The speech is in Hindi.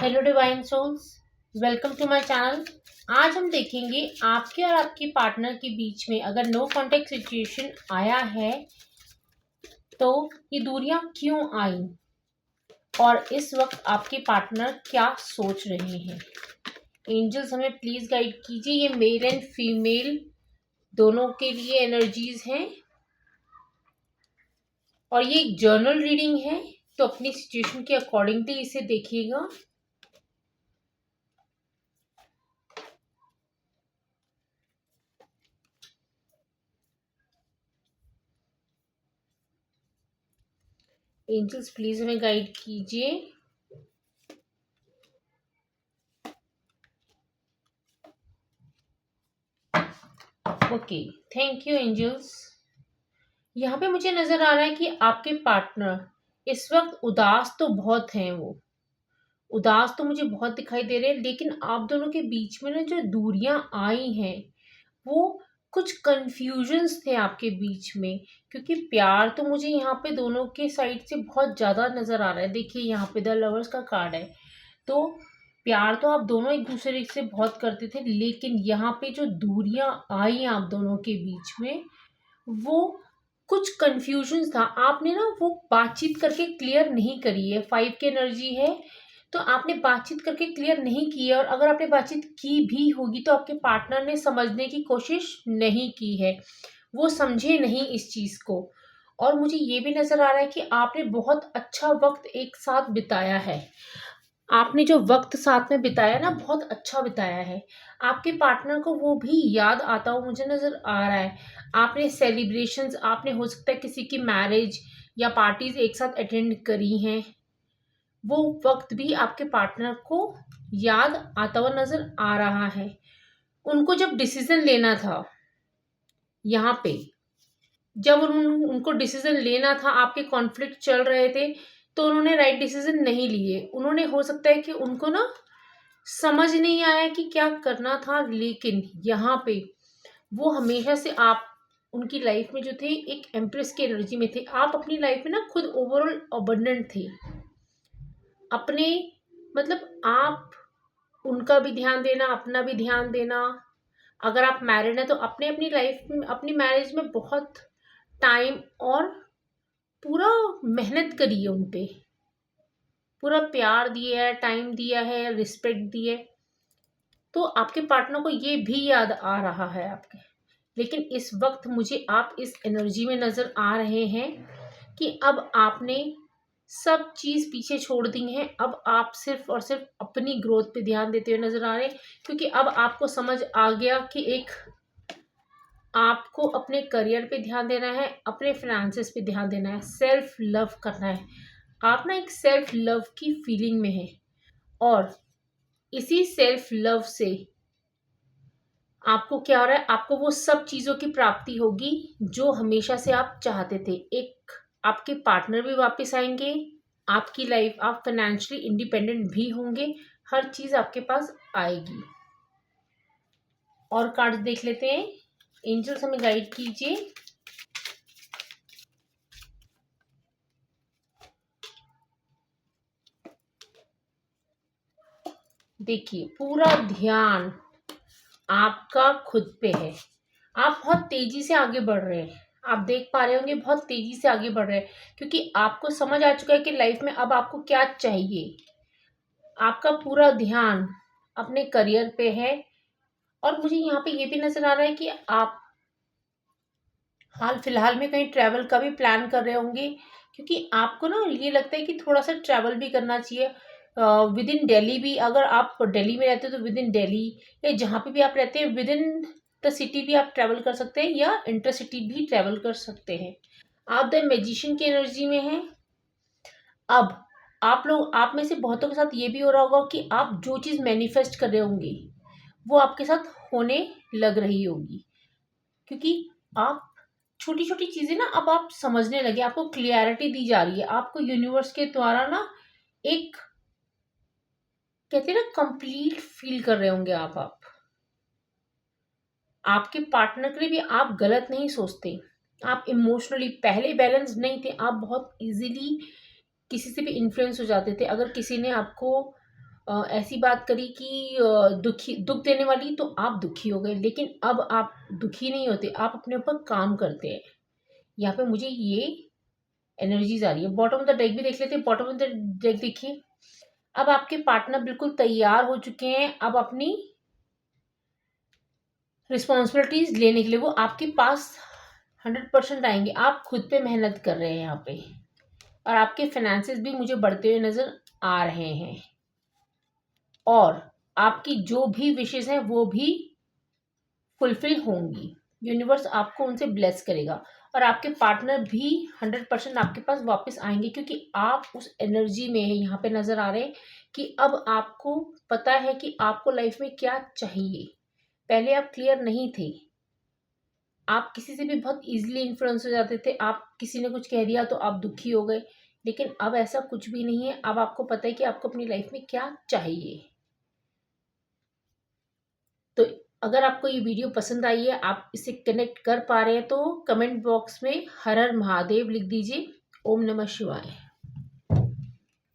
Hello divine souls, welcome to my channel. आज हम देखेंगे आपके और आपके पार्टनर के बीच में अगर नो कॉन्टेक्ट सिचुएशन आया है तो ये दूरियां क्यों आई और इस वक्त आपके पार्टनर क्या सोच रहे हैं। एंजल्स हमें प्लीज गाइड कीजिए। ये मेल एंड फीमेल दोनों के लिए एनर्जीज हैं और ये एक जर्नल रीडिंग है, तो अपनी सिचुएशन के अकॉर्डिंगली इसे देखिएगा। एंजल्स प्लीज हमें गाइड कीजिए। Okay, thank you angels. यहाँ पे मुझे नजर आ रहा है कि आपके पार्टनर इस वक्त उदास तो बहुत हैं। वो उदास तो मुझे बहुत दिखाई दे रहे हैं, लेकिन आप दोनों के बीच में ना जो दूरियां आई हैं वो कुछ कंफ्यूजन्स थे आपके बीच में। क्योंकि प्यार तो मुझे यहाँ पे दोनों के साइड से बहुत ज्यादा नजर आ रहा है। देखिए यहाँ पे द लवर्स का कार्ड है, तो प्यार तो आप दोनों एक दूसरे से बहुत करते थे, लेकिन यहाँ पे जो दूरियां आई आप दोनों के बीच में वो कुछ कंफ्यूजन था। आपने ना वो बातचीत करके क्लियर नहीं करी है। 5 की एनर्जी है, तो आपने बातचीत करके क्लियर नहीं की है। और अगर आपने बातचीत की भी होगी तो आपके पार्टनर ने समझने की कोशिश नहीं की है, वो समझे नहीं इस चीज को। और मुझे ये भी नजर आ रहा है कि आपने बहुत अच्छा वक्त एक साथ बिताया है। आपने जो वक्त साथ में बिताया ना बहुत अच्छा बिताया है। आपके पार्टनर को वो भी याद आता हो मुझे नजर आ रहा है। आपने सेलिब्रेशंस, आपने हो सकता है किसी की मैरिज या पार्टीज एक साथ अटेंड करी हैं। वो वक्त भी आपके पार्टनर को याद आता हुआ नजर आ रहा है। उनको जब डिसीजन लेना था, यहाँ पे जब उनको डिसीजन लेना था, आपके कॉन्फ्लिक्ट चल रहे थे, तो उन्होंने राइट डिसीजन नहीं लिए। उन्होंने हो सकता है कि उनको ना समझ नहीं आया कि क्या करना था, लेकिन यहाँ पे वो हमेशा से आप उनकी लाइफ में जो थे एक एम्प्रेस की एनर्जी में थे। आप अपनी लाइफ में ना खुद ओवरऑल अबंडेंट थे अपने, मतलब आप उनका भी ध्यान देना, अपना भी ध्यान देना। अगर आप मैरिड हैं तो अपने अपनी लाइफ में, अपनी मैरिज में बहुत टाइम और पूरा मेहनत करी है, उन पे पूरा प्यार दिया है, टाइम दिया है, रिस्पेक्ट दी है। तो आपके पार्टनर को ये भी याद आ रहा है आपके। लेकिन इस वक्त मुझे आप इस एनर्जी में नजर आ रहे हैं कि अब आपने सब चीज पीछे छोड़ दी है। अब आप सिर्फ और सिर्फ अपनी ग्रोथ पे ध्यान देते हुए नजर आ रहे हैं, क्योंकि अब आपको समझ आ गया कि एक आपको अपने करियर पे ध्यान देना है, अपने फाइनेंसेस पे ध्यान देना है, सेल्फ लव करना है। आप ना एक सेल्फ लव की फीलिंग में है और इसी सेल्फ लव से आपको क्या हो रहा है, आपको वो सब चीजों की प्राप्ति होगी जो हमेशा से आप चाहते थे। एक आपके पार्टनर भी वापस आएंगे, आपकी लाइफ, आप फाइनेंशियली इंडिपेंडेंट भी होंगे, हर चीज आपके पास आएगी। और कार्ड्स देख लेते हैं। एंजल्स हमें गाइड कीजिए। देखिए पूरा ध्यान आपका खुद पे है। आप बहुत तेजी से आगे बढ़ रहे हैं, आप देख पा रहे होंगे बहुत तेजी से आगे बढ़ रहे हैं, क्योंकि आपको समझ आ चुका है कि लाइफ में अब आपको क्या चाहिए। आपका पूरा ध्यान अपने करियर पे है। और मुझे यहाँ पे ये भी नजर आ रहा है कि आप हाल फिलहाल में कहीं ट्रैवल का भी प्लान कर रहे होंगे, क्योंकि आपको ना ये लगता है कि थोड़ा सा ट्रैवल भी करना चाहिए विद इन दिल्ली भी। अगर आप दिल्ली में रहते हो तो विद इन दिल्ली, या जहाँ पे भी आप रहते हैं विद इन द सिटी भी आप ट्रैवल कर सकते हैं या इंटर सिटी भी ट्रैवल कर सकते हैं। आप द मैजिशियन की एनर्जी में हैं। अब आप में से बहुतों के साथ ये भी हो रहा होगा कि आप जो चीज़ मैनिफेस्ट कर रहे होंगे वो आपके साथ होने लग रही होगी, क्योंकि आप छोटी छोटी चीजें ना अब आप समझने लगे, आपको क्लियरिटी दी जा रही है। आपको यूनिवर्स के द्वारा ना एक, कहते हैं ना, कंप्लीट फील कर रहे होंगे आप आपके पार्टनर के लिए भी आप गलत नहीं सोचते। आप इमोशनली पहले बैलेंस नहीं थे, आप बहुत इजीली किसी से भी इन्फ्लुएंस हो जाते थे। अगर किसी ने आपको ऐसी बात करी कि दुख देने वाली, तो आप दुखी हो गए। लेकिन अब आप दुखी नहीं होते, आप अपने ऊपर काम करते हैं। यहाँ पे मुझे ये एनर्जीज आ रही है। बॉटम ऑफ द डेक भी देख लेते हैं। बॉटम ऑफ द डेक देखिए, अब आपके पार्टनर बिल्कुल तैयार हो चुके हैं अब अपनी रिस्पॉन्सिबिलिटीज लेने के लिए। वो आपके पास 100% आएंगे। आप खुद पे मेहनत कर रहे हैं यहाँ पे, और आपके फाइनेंसेस भी मुझे बढ़ते हुए नजर आ रहे हैं, और आपकी जो भी विशेष हैं वो भी फुलफिल होंगी। यूनिवर्स आपको उनसे ब्लेस करेगा, और आपके पार्टनर भी 100% आपके पास वापस आएंगे, क्योंकि आप उस एनर्जी में हैं। यहाँ पे नजर आ रहे हैं कि अब आपको पता है कि आपको लाइफ में क्या चाहिए। पहले आप क्लियर नहीं थे, आप किसी से भी बहुत इजीली इन्फ्लुएंस हो जाते थे। आप किसी ने कुछ कह दिया तो आप दुखी हो गए, लेकिन अब ऐसा कुछ भी नहीं है। अब आपको पता है कि आपको अपनी लाइफ में क्या चाहिए। तो अगर आपको ये वीडियो पसंद आई है, आप इसे कनेक्ट कर पा रहे हैं, तो कमेंट बॉक्स में हर हर महादेव लिख दीजिए। ओम नमः शिवाय।